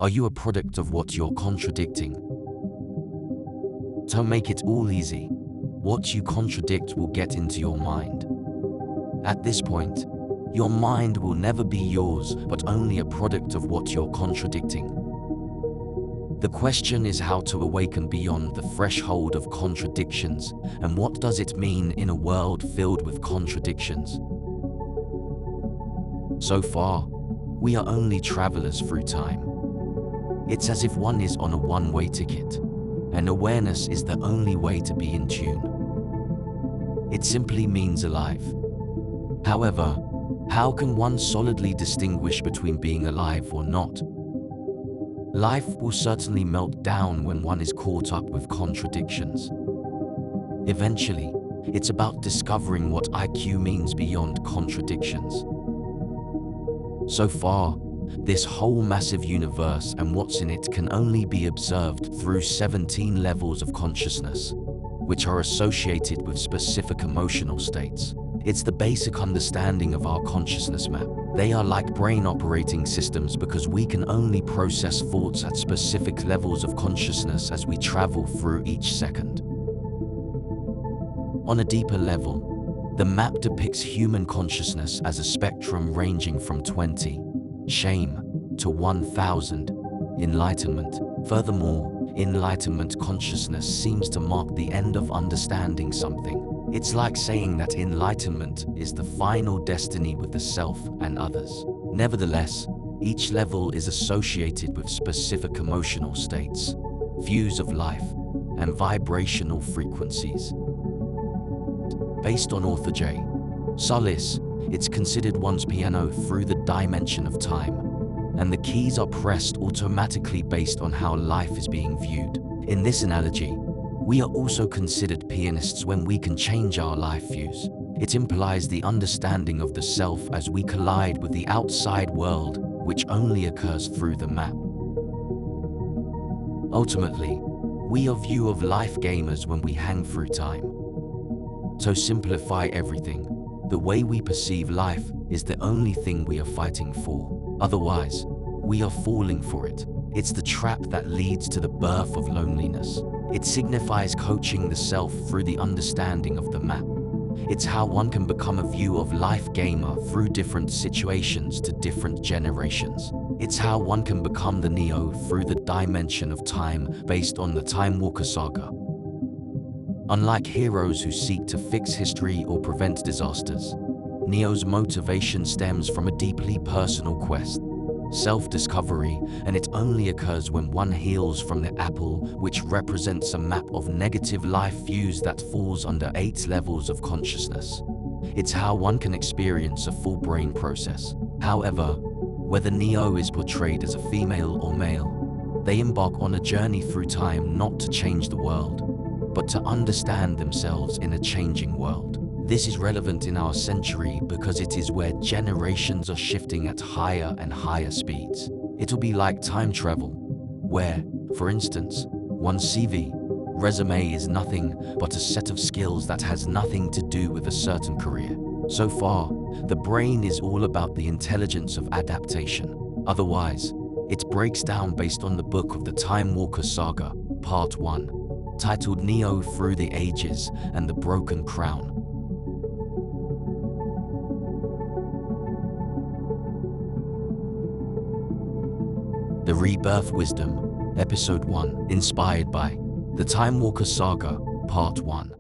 Are you a product of what you're contradicting? To make it all easy, what you contradict will get into your mind. At this point, your mind will never be yours, but only a product of what you're contradicting. The question is how to awaken beyond the threshold of contradictions, and what does it mean in a world filled with contradictions? So far, we are only travelers through time. It's as if one is on a one-way ticket, and awareness is the only way to be in tune. It simply means alive. However, how can one solidly distinguish between being alive or not? Life will certainly melt down when one is caught up with contradictions. Eventually, it's about discovering what IQ means beyond contradictions. So far, this whole massive universe and what's in it can only be observed through 17 levels of consciousness, which are associated with specific emotional states. It's the basic understanding of our consciousness map. They are like brain operating systems because we can only process thoughts at specific levels of consciousness as we travel through each second. On a deeper level, the map depicts human consciousness as a spectrum ranging from 20, shame, to 1000, enlightenment. Furthermore, enlightenment consciousness seems to mark the end of understanding something. It's like saying that enlightenment is the final destiny with the self and others. Nevertheless, each level is associated with specific emotional states, views of life, and vibrational frequencies. Based on author J. Solis, it's considered one's piano through the dimension of time, and the keys are pressed automatically based on how life is being viewed. In this analogy, we are also considered pianists when we can change our life views. It implies the understanding of the self as we collide with the outside world, which only occurs through the map. Ultimately, we are view of life gamers when we hang through time. To simplify everything, the way we perceive life is the only thing we are fighting for. Otherwise, we are falling for it. It's the trap that leads to the birth of loneliness. It signifies coaching the self through the understanding of the map. It's how one can become a view of life gamer through different situations to different generations. It's how one can become the Neo through the dimension of time based on the Time Walker saga. Unlike heroes who seek to fix history or prevent disasters, Neo's motivation stems from a deeply personal quest, self-discovery, and it only occurs when one heals from the apple, which represents a map of negative life views that falls under 8 levels of consciousness. It's how one can experience a full brain process. However, whether Neo is portrayed as a female or male, they embark on a journey through time not to change the world, but to understand themselves in a changing world. This is relevant in our century because it is where generations are shifting at higher and higher speeds. It'll be like time travel, where, for instance, one's CV, resume is nothing but a set of skills that has nothing to do with a certain career. So far, the brain is all about the intelligence of adaptation. Otherwise, it breaks down based on the book of the Time Walker saga, Part 1, titled Neo Through the Ages and the Broken Crown. The Rebirth Wisdom, Episode 1, inspired by the Time Walker Saga, Part 1.